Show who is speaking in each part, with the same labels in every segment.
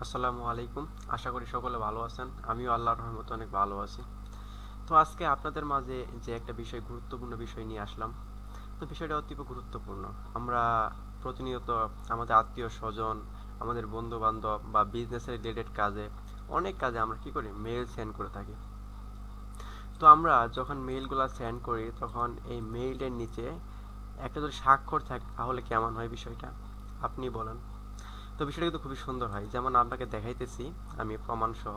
Speaker 1: আসসালামু আলাইকুম। আশা করি সকলে ভালো আছেন। আমিও আল্লাহর রহমতে অনেক ভালো আছি। তো আজকে আপনাদের মাঝে যে একটা গুরুত্বপূর্ণ বিষয় নিয়ে আসলাম। তো বিষয়টা অতীব গুরুত্বপূর্ণ। আমরা প্রতিনিয়ত আমাদের আত্মীয়-স্বজন, আমাদের বন্ধু-বান্ধব বা বিজনেসের রিলেটেড কাজে, অনেক কাজে আমরা কি করি? মেইল সেন্ড করে থাকি। তো আমরা যখন মেইলগুলা সেন্ড করি তখন এই মেইলের নিচে একটা যদি স্বাক্ষর থাকে তাহলে কেমন হয় বিষয়টা? আপনি বলেন। তো বিষয়টা কিন্তু খুবই সুন্দর হয়। যেমন আপনাকে দেখাইতেছি আমি প্রমাণ সহ।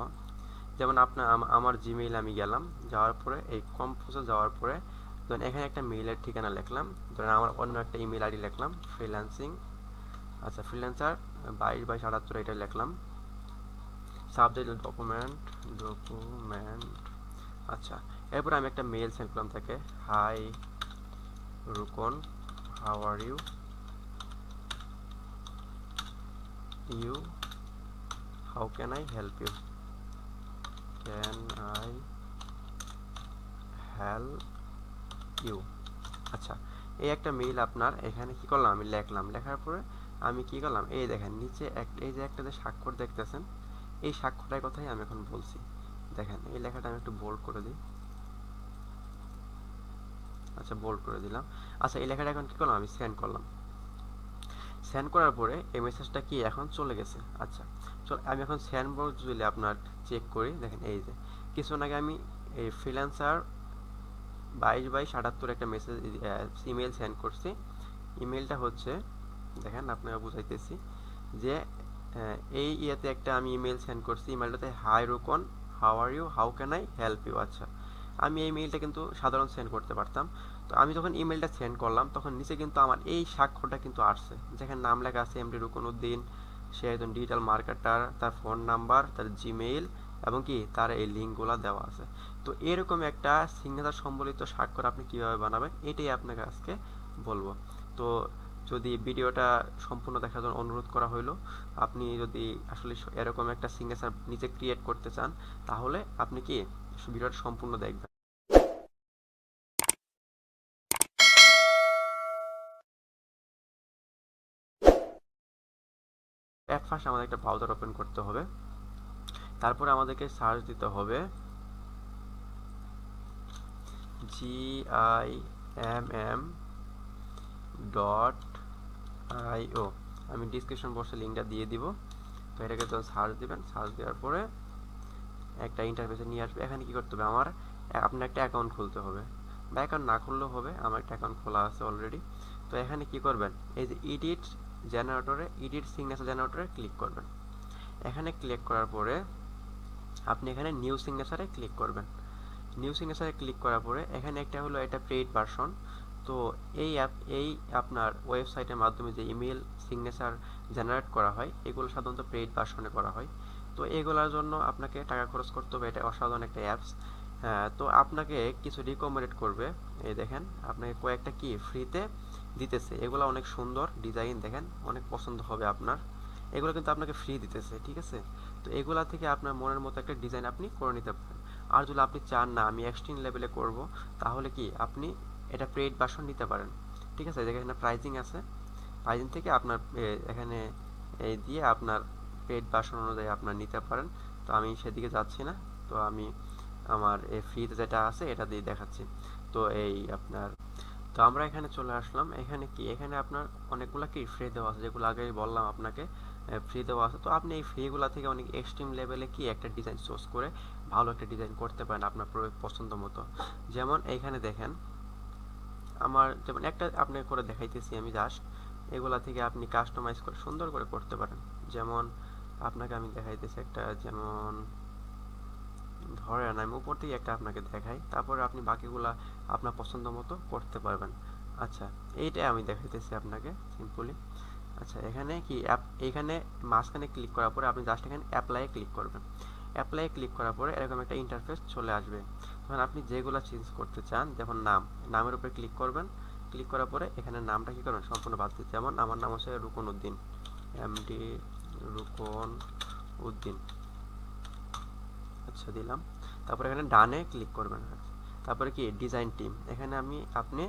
Speaker 1: যেমন আপনার আমার জিমেইল আমি গেলাম, যাওয়ার পরে এই কম্পোজে যাওয়ার পরে ধরেন এখানে একটা মেইলের ঠিকানা লিখলাম, ধরেন আমার অন্য একটা ইমেল আইডি লিখলাম ফ্রিল্যান্সিং, আচ্ছা ফ্রিল্যান্সার 22/78 এটা লিখলাম, সাবজেক্ট ডকুমেন্ট, আচ্ছা। এরপর আমি একটা মেইল সেন্ড করলাম তাকে, hi Rukon, how are you, you how can I help you, can I help you, আচ্ছা। এই একটা মেইল আপনার এখানে কি করলাম আমি লিখলাম, লেখার পরে আমি কি করলাম এই দেখেন নিচে এই যে একটা যে স্বাক্ষর দেখতেছেন, এই স্বাক্ষরটার কথাই আমি এখন বলছি। দেখেন এই লেখাটা আমি একটু বোল্ড করে দিই, আচ্ছা বোল্ড করে দিলাম। আচ্ছা এই লেখাটা এখন কি করলাম আমি সেন্ড করলাম, সেন্ড করার পরে এই মেসেজটা কি এখন চলে গেছে। আচ্ছা চল আমি এখন সেন্ড বোল্ড যদি আপনার চেক করি, দেখেন এই যে কিছুক্ষণ আগে আমি এই ফ্রিল্যান্সার 22/78 একটা মেসেজ ইমেল সেন্ড করছি। ইমেলটা হচ্ছে, দেখেন আপনাকে বুঝাইতেছি যে এই ইয়েতে একটা আমি ইমেল সেন্ড করছি, ইমেলটাতে hi Rukon, how are you, how can I help you. আচ্ছা আমি এই মেইলটা কিন্তু সাধারণ সেন্ড করতে পারতাম। তো আমি যখন ইমেলটা সেন্ড করলাম তখন নিচে কিন্তু আমার এই স্বাক্ষরটা কিন্তু আসছে, যেখানে নাম লেখা আছে এমডি রুকন উদ্দিন, সে একজন ডিজিটাল মার্কেটার, তার ফোন নাম্বার, তার জিমেইল এবং কি তার এই লিঙ্কগুলো দেওয়া আছে। তো এরকম একটা সিগনেচার সম্বলিত স্বাক্ষর আপনি কিভাবে বানাবেন এটাই আপনাকে আজকে বলবো। তো যদি ভিডিওটা সম্পূর্ণ দেখার জন্য অনুরোধ করা হইলো, আপনি যদি আসলে এরকম একটা সিগনেচার নিজে ক্রিয়েট করতে চান তাহলে আপনি কি ভিডিওটা সম্পূর্ণ দেখবেন। অ্যাট ফার্স্ট আমাদের একটা ব্রাউজার ওপেন করতে হবে, তারপরে আমাদেরকে সার্চ দিতে হবে GIMM.io। আমি ডিসক্রিপশন বক্সে লিঙ্কটা দিয়ে দিব। তো এটাকে যখন সার্চ দিবেন, সার্চ দেওয়ার পরে একটা ইন্টারফেসে নিয়ে আসবে। এখানে কি করতে হবে, আপনার একটা অ্যাকাউন্ট খুলতে হবে, বা অ্যাকাউন্ট না খুললেও হবে, আমার একটা অ্যাকাউন্ট খোলা আছে অলরেডি। তো এখানে কি করবেন, এই যে এডিট সিগনেচার জেনারেটরে ক্লিক করবেন। এখানে ক্লিক করার পরে আপনি এখানে নিউ সিগনেচারে ক্লিক করবেন। নিউ সিগনেচারে ক্লিক করার পরে এখানে একটা হলো এটা পেইড ভার্সন। তো এই আপনার ওয়েবসাইটের মাধ্যমে যে ইমেল সিগনেচার জেনারেট করা হয় এগুলো সাধারণত পেইড ভার্সনে করা হয়। তো এগুলোর জন্য আপনাকে টাকা খরচ করতে হবে, এটা অসাধারণ একটা অ্যাপস। তো আপনাকে কিছু রিকমেন্ড করবে, এই দেখেন আপনাকে কয়েকটা কি ফ্রিতে দিতেছে, এগুলো অনেক সুন্দর ডিজাইন, দেখেন অনেক পছন্দ হবে আপনার। এগুলো কিন্তু আপনাকে ফ্রি দিতেছে, ঠিক আছে। তো এগুলা থেকে আপনার মনের মতো একটা ডিজাইন আপনি করে নিতে পারেন। আর যদি আপনি চান না আমি এক্সট্রিম লেভেলে করব, তাহলে কি আপনি এটা পেইড ভার্সন নিতে পারেন, ঠিক আছে। এখানে প্রাইজিং আছে, প্রাইজিং থেকে আপনার এখানে এই দিয়ে আপনার পেইড ভার্সন অনুযায়ী আপনার নিতে পারেন। তো আমি সেদিকে যাচ্ছি না, তো আমি আমার এই ফ্রিতে যেটা আছে এটা দিয়ে দেখাচ্ছি। তো এই আপনার, তো আমরা এখানে চলে আসলাম। এখানে কি এখানে আপনার অনেকগুলো কি ফ্রি দেওয়া আছে, যেগুলো আগেই বললাম আপনাকে ফ্রি দেওয়া আছে। তো আপনি এই ফ্রিগুলো থেকে অনেক এক্সট্রিম লেভেলে কি একটা ডিজাইন চুজ করে ভালো একটা ডিজাইন করতে পারেন আপনার পছন্দ মতো। যেমন এইখানে দেখেন আমার যেমন একটা আপনি করে দেখাইতেছি আমি জাস্ট, এগুলা থেকে আপনি কাস্টমাইজ করে সুন্দর করে করতে পারেন। যেমন আপনাকে আমি দেখাইতেছি একটা, যেমন ধরেন আমি উপর থেকে একটা আপনাকে দেখাই, তারপরে আপনি বাকিগুলা আপনার পছন্দ মতো করতে পারবেন। আচ্ছা এইটাই আমি দেখাইতেছি আপনাকে সিম্পলি। আচ্ছা এখানে কি এখানে মাঝখানে ক্লিক করার পরে আপনি জাস্ট এখানে অ্যাপ্লাইয়ে ক্লিক করবেন। অ্যাপ্লাইয়ে ক্লিক করার পরে এরকম একটা ইন্টারফেস চলে আসবে। তখন আপনি যেগুলো চেঞ্জ করতে চান, যেমন নামের উপরে ক্লিক করবেন। ক্লিক করার পরে এখানে নামটা কি করবেন সম্পূর্ণ বাদ দিতে, যেমন আমার নাম হচ্ছে রুকন উদ্দিন, এমডি রুকন উদ্দিন, আচ্ছা দিলাম। তারপরে এখানে ডানে ক্লিক করবেন। তারপরে কি ডিজাইন টিম, এখানে আপনি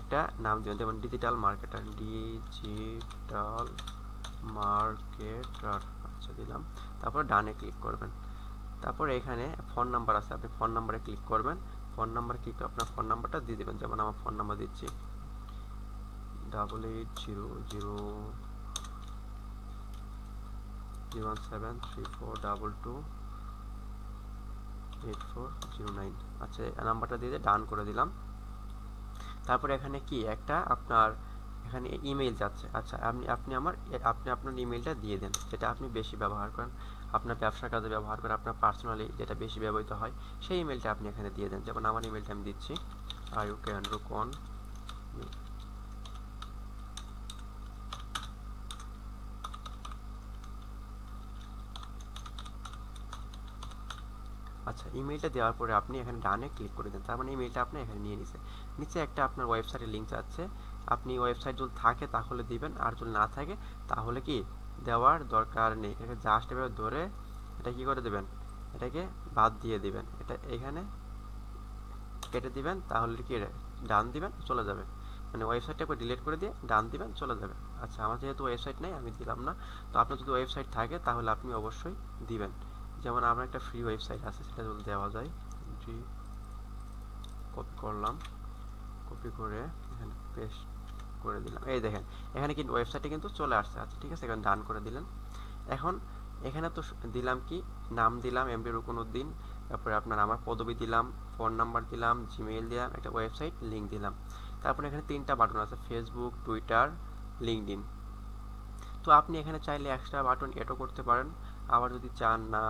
Speaker 1: একটা নাম দেবেন, যেমন ডিজিটাল মার্কেটার, ডিজিটাল মার্কেটার, আচ্ছা দিলাম, তারপর ডানে ক্লিক করবেন। তারপর এখানে ফোন নাম্বার আছে, আপনি ফোন নাম্বারে ক্লিক করবেন। ফোন নাম্বার ক্লিক করে আপনার ফোন নাম্বারটা দিয়ে দেবেন, যেমন আমার ফোন নাম্বার দিচ্ছি 88017342284009। আচ্ছা এই নাম্বারটা দিয়ে ডান করে দিলাম। তারপরে এখানে কি একটা আপনার এখানে ইমেইল যাচ্ছে। আচ্ছা আপনি আপনার ইমেইলটা দিয়ে দেন, যেটা আপনি বেশি ব্যবহার করেন, আপনার ব্যবসার কাজে ব্যবহার করেন, আপনার পার্সোনালি যেটা বেশি ব্যবহৃত হয় সেই ইমেইলটা আপনি এখানে দিয়ে দেন। যেমন আমার ইমেইলটা আমি দিচ্ছি rukon। আচ্ছা ইমেইলটা দেওয়ার পরে আপনি এখানে ডানে ক্লিক করে দেন, তার মানে ইমেইলটা আপনি এখানে নিয়ে নিছে। নিচে একটা আপনার ওয়েবসাইটের লিঙ্ক আছে, আপনি ওয়েবসাইট যদি থাকে তাহলে দিবেন, আর যদি না থাকে তাহলে কি দেওয়ার দরকার নেই। এটাকে জাস্ট এভাবে ধরে এটা কি করে দেবেন, এটাকে বাদ দিয়ে দিবেন, এটা এখানে কেটে দিবেন, তাহলে কি ডান দিবেন চলে যাবে, মানে ওয়েবসাইটটা একবার ডিলিট করে দিয়ে ডান দিবেন চলে যাবে। আচ্ছা আমার যেহেতু ওয়েবসাইট নেই আমি দিলাম না, তো আপনার যদি ওয়েবসাইট থাকে তাহলে আপনি অবশ্যই দিবেন। যেমন আমার একটা ফ্রি ওয়েবসাইট আছে, সেটা যদি দেওয়া যায়, কপি করলাম, কপি করে এখানে পেস্ট করে দিলাম, এই দেখেন এখানে কিন্তু ওয়েবসাইটে কিন্তু চলে আসছে। আচ্ছা ঠিক আছে, এখানে ডান করে দিলেন। এখন এখানে তো দিলাম কি, নাম দিলাম এমডি রুকনউদ্দিন, তারপরে আপনার আমার পদবি দিলাম, ফোন নাম্বার দিলাম, জিমেইল দিলাম, একটা ওয়েবসাইট লিঙ্ক দিলাম। তারপরে এখানে 3টা বাটন আছে, ফেসবুক, টুইটার, লিঙ্কডইন। তো আপনি এখানে চাইলে এক্সট্রা বাটন এডও করতে পারেন, আবার যদি চান না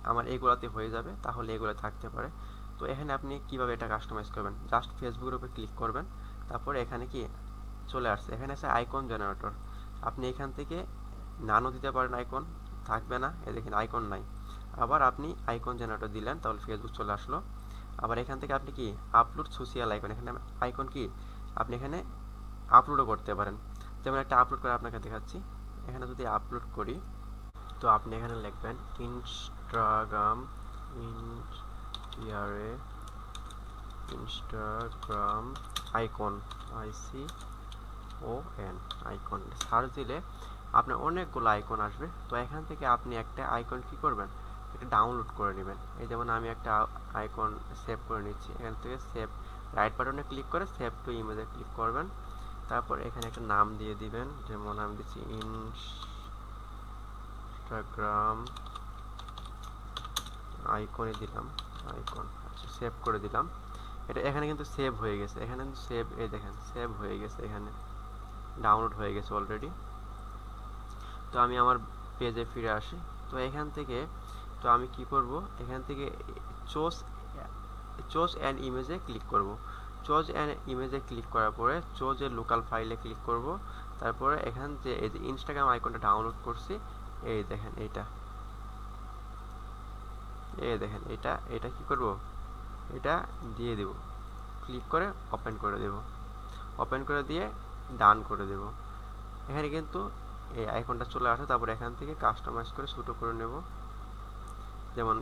Speaker 1: আমার এগুলাতে হয়ে যাবে তাহলে এগুলো থাকতে পারে। তো এখানে আপনি কিভাবে এটা কাস্টমাইজ করবেন, জাস্ট ফেসবুকের উপরে ক্লিক করবেন, তারপরে এখানে কি চলে আসছে, এখানে আছে আইকন জেনারেটর। আপনি এখান থেকে নানও দিতে পারেন, আইকন থাকবে না, এই দেখেন আইকন নাই। আবার আপনি আইকন জেনারেটর দিলেন, তাহলে ফেসবুক চলে আসলো। আবার এখান থেকে আপনি কি আপলোড সোশিয়াল আইকন, এখানে আইকন কি আপনি এখানে আপলোডও করতে পারেন। যেমন একটা আপলোড করে আপনাকে দেখাচ্ছি, এখানে যদি আপলোড করি, তো আপনি এখানে লিখবেন Instagram, Instagram icon, ICON icon search দিলে আপনার অনেকগুলো আইকন আসবে। তো এখান থেকে আপনি একটা আইকন কি করবেন, এটা ডাউনলোড করে নেবেন। এই যেমন আমি একটা আইকন সেভ করে নিচ্ছি, এখান থেকে সেভ রাইট বাটনে ক্লিক করে সেভ টু ইমেজে ক্লিক করবেন। তারপর এখানে একটা নাম দিয়ে দিবেন, যেমন আমি দিচ্ছি ইনস্টাগ্রাম আইকনে দিলাম, আইকন। আচ্ছা সেভ করে দিলাম, এটা এখানে কিন্তু সেভ হয়ে গেছে, এখানে কিন্তু সেভ, এই দেখেন সেভ হয়ে গেছে, এখানে ডাউনলোড হয়ে গেছে অলরেডি। তো আমি আমার পেজে ফিরে আসি। তো এখান থেকে তো আমি কি করব, এখান থেকে চোজ অ্যান্ড ইমেজে ক্লিক করব। চোজ অ্যান্ড ইমেজে ক্লিক করার পরে চোজের লোকাল ফাইলে ক্লিক করব। তারপরে এখান যে এই যে ইনস্টাগ্রাম আইকনটা ডাউনলোড করছি, এই দেখেন এইটা, এই দেখেন এটা এটা কি করব, এটা দিয়ে দেব, ক্লিক করে ওপেন করে দেব, ওপেন করে দিয়ে ডান করে দেব। এখানে কিন্তু এই আইকনটা চলে আসে। তারপর এখান থেকে কাস্টমাইজ করে ছোটো করে নেব, যেমন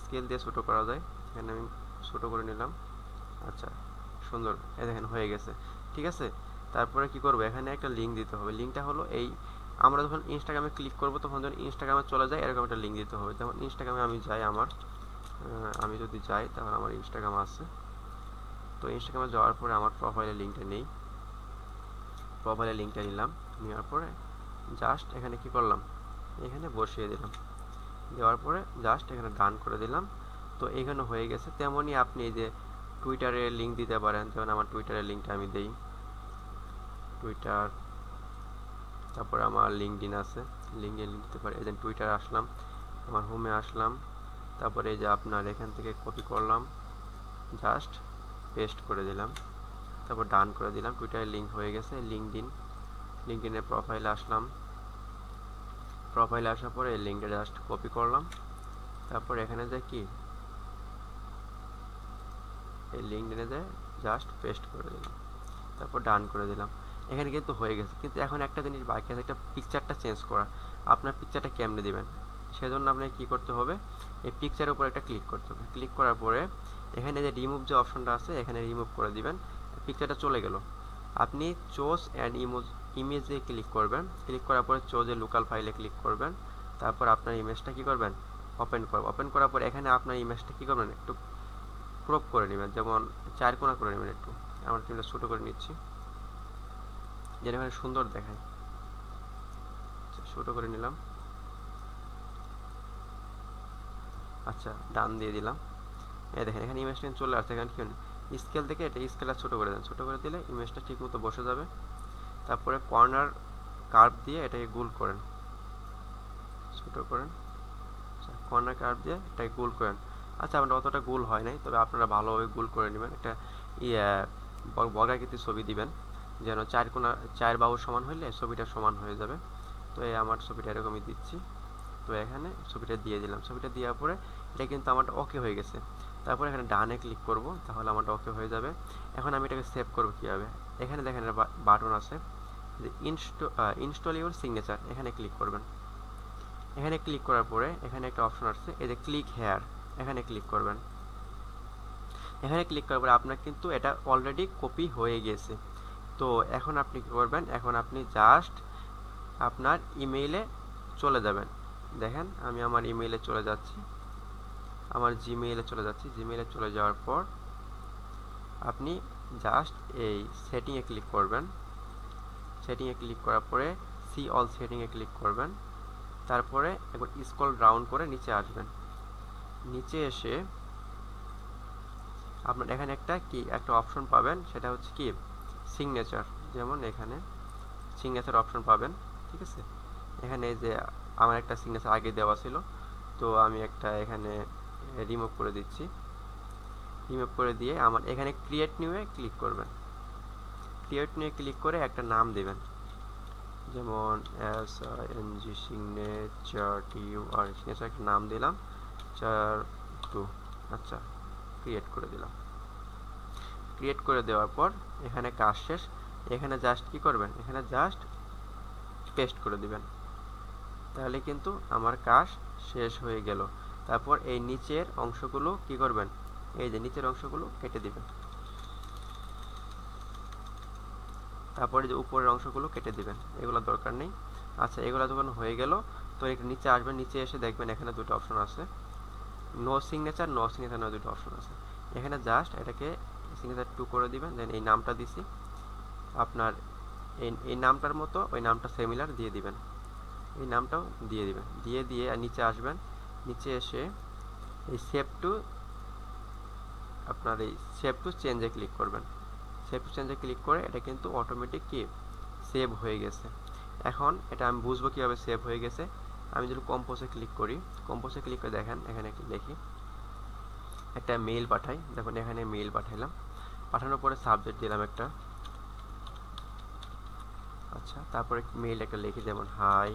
Speaker 1: স্কেল দিয়ে ছোটো করা যায়, এখানে আমি ছোটো করে নিলাম। আচ্ছা সুন্দর, এই দেখেন হয়ে গেছে, ঠিক আছে। তারপরে কি করব, এখানে একটা লিঙ্ক দিতে হবে। লিঙ্কটা হলো এই, আমরা যখন ইনস্টাগ্রামে ক্লিক করব তখন যখন ইনস্টাগ্রামে চলে যায় এরকম একটা লিঙ্ক দিতে হবে। যেমন ইনস্টাগ্রামে আমি যাই, আমি যদি যাই তাহলে আমার ইনস্টাগ্রাম আছে। তো ইনস্টাগ্রামে যাওয়ার পরে আমার প্রোফাইলের লিঙ্কটা নেই, প্রোফাইলের লিঙ্কটা নিলাম, নেওয়ার পরে জাস্ট এখানে কি করলাম, এখানে বসিয়ে দিলাম, দেওয়ার পরে জাস্ট এখানে ডান করে দিলাম। তো এখানে হয়ে গেছে। তেমনই আপনি এই যে টুইটারে লিঙ্ক দিতে পারেন, যেমন আমার টুইটারের লিঙ্কটা আমি দেই, টুইটার, তারপরে আমার লিঙ্কডইন আছে, লিঙ্কডইন লিঙ্ক দিতে পারি। এই যে টুইটার আসলাম, আমার হোমে আসলাম, তারপরে এই যে আপনার এখান থেকে কপি করলাম, জাস্ট পেস্ট করে দিলাম, তারপর ডান করে দিলাম, টুইটারের লিঙ্ক হয়ে গেছে। লিঙ্কডইনের প্রোফাইলে আসলাম, প্রোফাইলে আসার পরে এই লিঙ্কটা জাস্ট কপি করলাম, তারপর এখানে যে কি এই লিঙ্কডইনে যে জাস্ট পেস্ট করে দিলাম, তারপর ডান করে দিলাম। এখানে কিন্তু হয়ে গেছে, কিন্তু এখন একটা জিনিস বাকি আছে, একটা পিকচারটা চেঞ্জ করা। আপনার পিকচারটা কেমনে দিবেন, সেজন্য আপনাকে কী করতে হবে, এই পিকচারের উপর একটা ক্লিক করতে হবে। ক্লিক করার পরে এখানে যে রিমুভ যে অপশনটা আছে এখানে রিমুভ করে দিবেন, পিকচারটা চলে গেল। আপনি চোজ অ্যান্ড ইমেজে ক্লিক করবেন, ক্লিক করার পরে চোজে লোকাল ফাইলে ক্লিক করবেন, তারপর আপনার ইমেজটা কি করবেন, ওপেন করার পর এখানে আপনার ইমেজটা কি করবেন, একটু ক্রপ করে নেবেন, যেমন 4 কোণা করে নেবেন। একটু আমার টিমটা ছোটো করে নিচ্ছি যেন এখানে সুন্দর দেখায়। ছোটো করে নিলাম, আচ্ছা ডান দিয়ে দিলাম। এই দেখেন এখানে ইমেজটা চলে আসছে। এখানে কি স্কেল থেকে এটা স্কেলটা ছোটো করে দেন, ছোটো করে দিলে ইমেজটা ঠিক মতো বসে যাবে। তারপরে কর্নার কার্ভ দিয়ে এটাকে গোল করেন, ছোটো করেন, আচ্ছা কর্নার কার্ভ দিয়ে এটাকে গোল করেন। আচ্ছা আপনার অতটা গোল হয় নাই, তবে আপনারা ভালোভাবে গোল করে নেবেন। একটা বর্গাকৃতির ছবি দিবেন, যেন 4 কোণা 4 বাহু সমান হইলে ছবিটা সমান হয়ে যাবে। তো এই আমার ছবিটা এরকমই দিচ্ছি। তো এখানে ছবিটা দিয়ে দিলাম, ছবিটা দেওয়ার পরে এটা কিন্তু আমারটা ওকে হয়ে গেছে। তারপর এখানে ডানে ক্লিক করব, তাহলে আমারটা ওকে হয়ে যাবে। এখন আমি এটাকে সেভ করব কীভাবে, এখানে দেখেন বাটন আছে যে ইনস্টল ইউর সিগনেচার, এখানে ক্লিক করবেন। এখানে ক্লিক করার পরে এখানে একটা অপশন আসছে, এই যে ক্লিক হেয়ার, এখানে ক্লিক করবেন। এখানে ক্লিক করার পরে আপনার কিন্তু এটা অলরেডি কপি হয়ে গেছে। তো এখন আপনি কী করবেন, এখন আপনি জাস্ট আপনার ইমেইলে চলে যাবেন। দেখেন আমি আমার ইমেইলে চলে যাচ্ছি, আমার জিমেইলে চলে যাচ্ছি। জিমেইলে চলে যাওয়ার পর আপনি জাস্ট এই সেটিংয়ে ক্লিক করবেন। সেটিংয়ে ক্লিক করার পরে সি অল সেটিংয়ে ক্লিক করবেন। তারপরে একবার স্ক্রল ডাউন করে নিচে আসবেন। নিচে এসে আপনার এখানে একটা অপশন পাবেন, সেটা হচ্ছে কি সিগনেচার। যেমন এখানে সিগনেচার অপশন পাবেন, ঠিক আছে। এখানে যে আমার একটা সিগনেচার আগে দেওয়া ছিল, তো আমি একটা এখানে রিমুভ করে দিচ্ছি। রিমুভ করে দিয়ে আমার এখানে ক্রিয়েট নিউয়ে ক্লিক করবেন। ক্রিয়েট নিউয়ে ক্লিক করে একটা নাম দেবেন, যেমন SING সিগনেচার TUR সিগনেচার একটা নাম দিলাম 4-2। আচ্ছা ক্রিয়েট করে দিলাম। ক্রিয়েট করে দেওয়ার পর এখানে কাজ শেষ। এখানে জাস্ট কি করবেন, এখানে জাস্ট পেস্ট করে দিবেন, তাহলে কিন্তু আমার কাজ শেষ হয়ে গেল। তারপর এই নিচের অংশগুলো কি করবেন, এই যে নিচের অংশগুলো কেটে দিবেন। তারপরে যে উপরের অংশগুলো কেটে দিবেন, এগুলো দরকার নেই। আচ্ছা এগুলো যখন হয়ে গেল, তো একটু নিচে আসবেন, নিচে এসে দেখবেন এখানে দুটো অপশন আছে, নো সিগনেচার দুটো অপশন আছে। এখানে জাস্ট এটাকে সিগনেচার 2 করে দিবেন। দেন এই নামটা দিছি, আপনার এই নামটার মতো ওই নামটা সিমিলার দিয়ে দিবেন, এই নামটাও দিয়ে দিবেন। দিয়ে আর নিচে আসবেন, নিচে এসে এই সেভ টু চেঞ্জে ক্লিক করবেন। সেভ টু চেঞ্জে ক্লিক করে এটা কিন্তু অটোমেটিক কি সেভ হয়ে গেছে। এখন এটা আমি বুঝবো কীভাবে সেভ হয়ে গেছে। আমি যদি কম্পোজে ক্লিক করি, কম্পোজে ক্লিক করে দেখেন এখানে একটু লিখি, একটা মেইল পাঠাই। দেখুন এখানে মেইল পাঠাইলাম, পাঠানোর পরে সাবজেক্ট দিলাম একটা, আচ্ছা তারপরে মেইল একটা লিখি, যেমন hi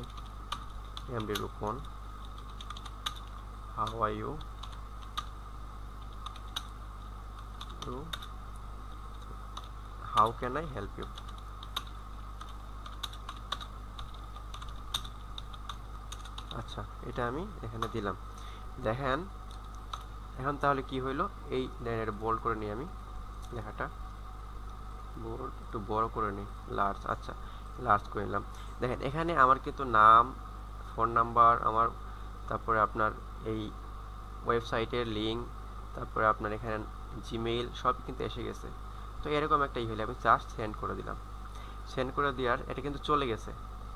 Speaker 1: MD Rukon, how are you, how can I help you. আচ্ছা এটা আমি এখানে দিলাম। দেখেন এখন তাহলে কি হইলো, এই এটা বোল্ড করে নিই, আমি লেখাটা বোল্ড একটু বড় করে নিই, লার্জ। আচ্ছা লার্জ করে নিলাম। দেখেন এখানে আমার কিন্তু নাম, ফোন নাম্বার আমার, তারপরে আপনার এই ওয়েবসাইটের লিঙ্ক, তারপরে আপনার এখানে জিমেইল সব কিন্তু এসে গেছে। তো এরকম একটা হলে আমি জাস্ট সেন্ড করে দিলাম। সেন্ড করে দেওয়ার এটা কিন্তু চলে গেছে,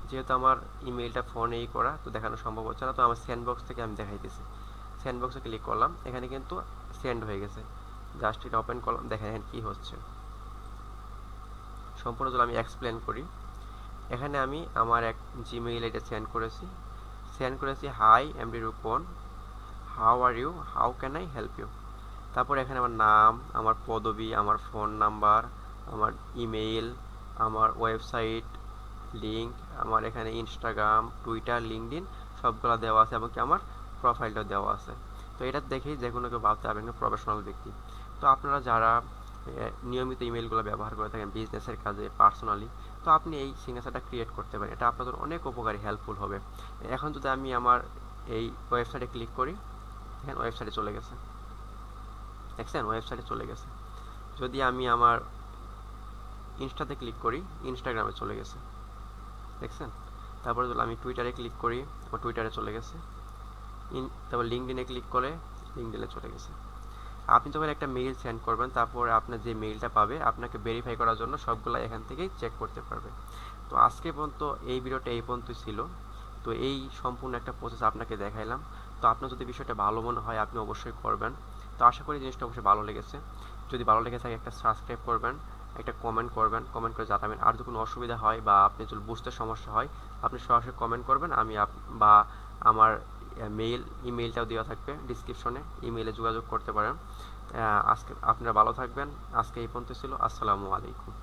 Speaker 1: যেহেতু আমার ইমেইলটা ফোনেই করা, তো দেখানো সম্ভব হচ্ছে না। তো আমার সেন্ড বক্স থেকে আমি দেখাইতেছি। সেন্ড বক্সে ক্লিক করলাম, এখানে কিন্তু সেন্ড হয়ে গেছে। জাস্ট এটা ওপেন করলাম, দেখেন এখানে কী হচ্ছে সম্পূর্ণ যদি আমি এক্সপ্লেন করি। এখানে আমি আমার এক জিমেইল এটা সেন্ড করেছি hi MD Rukon, how are you, how can I help you. তারপর এখানে আমার নাম, আমার পদবি, আমার ফোন নাম্বার, আমার ইমেইল, আমার ওয়েবসাইট লিঙ্ক, আমার এখানে ইনস্টাগ্রাম, টুইটার, লিঙ্কডইন সবগুলো দেওয়া আছে, এবং কি আমার প্রোফাইলটা দেওয়া আছে। তো এটা দেখেই যে কোনো কেউ ভাবতে পারবেন প্রফেশনাল ব্যক্তি। তো আপনারা যারা নিয়মিত ইমেলগুলো ব্যবহার করে থাকেন বিজনেসের কাজে, পার্সোনালি, তো আপনি এই সিগনেচারটা ক্রিয়েট করতে পারেন। এটা আপনাদের অনেক উপকারী, হেল্পফুল হবে। এখন যদি আমি আমার এই ওয়েবসাইটে ক্লিক করি, এখানে ওয়েবসাইটে চলে গেছে, দেখছেন ওয়েবসাইটে চলে গেছে। যদি আমি আমার ইনস্টাতে ক্লিক করি, ইনস্টাগ্রামে চলে গেছে। দেখছেন? তারপরে যদি আমি টুইটারে ক্লিক করি, আমার টুইটারে চলে গেছে। তারপর লিঙ্কডইনে ক্লিক করে লিঙ্কডইনে চলে গেছে। আপনি যখন একটা মেইল সেন্ড করবেন, তারপরে আপনার যে মেইলটা পাবে আপনাকে ভেরিফাই করার জন্য সবগুলো এখান থেকেই চেক করতে পারবে। তো আজকে পর্যন্ত এই ভিডিওটা এই পর্যন্তই ছিল। তো এই সম্পূর্ণ একটা প্রসেস আপনাকে দেখাইলাম। তো আপনার যদি বিষয়টা ভালো মনে হয় আপনি অবশ্যই করবেন। তো আশা করি জিনিসটা অবশ্যই ভালো লেগেছে। যদি ভালো লেগে থাকে একটা সাবস্ক্রাইব করবেন, একটা কমেন্ট করবেন, কমেন্ট করে জানাবেন। আর যদি কোনো অসুবিধা হয় বা আপনি যদি বুঝতে সমস্যা হয় আপনি সরাসরি কমেন্ট করবেন, আমি বা আমার ইমেইলটাও দেওয়া থাকবে ডিসক্রিপশনে, ইমেইলে যোগাযোগ করতে পারেন। আজকে আপনারা ভালো থাকবেন। আজকে এই পর্যন্ত ছিল। আসসালামু আলাইকুম।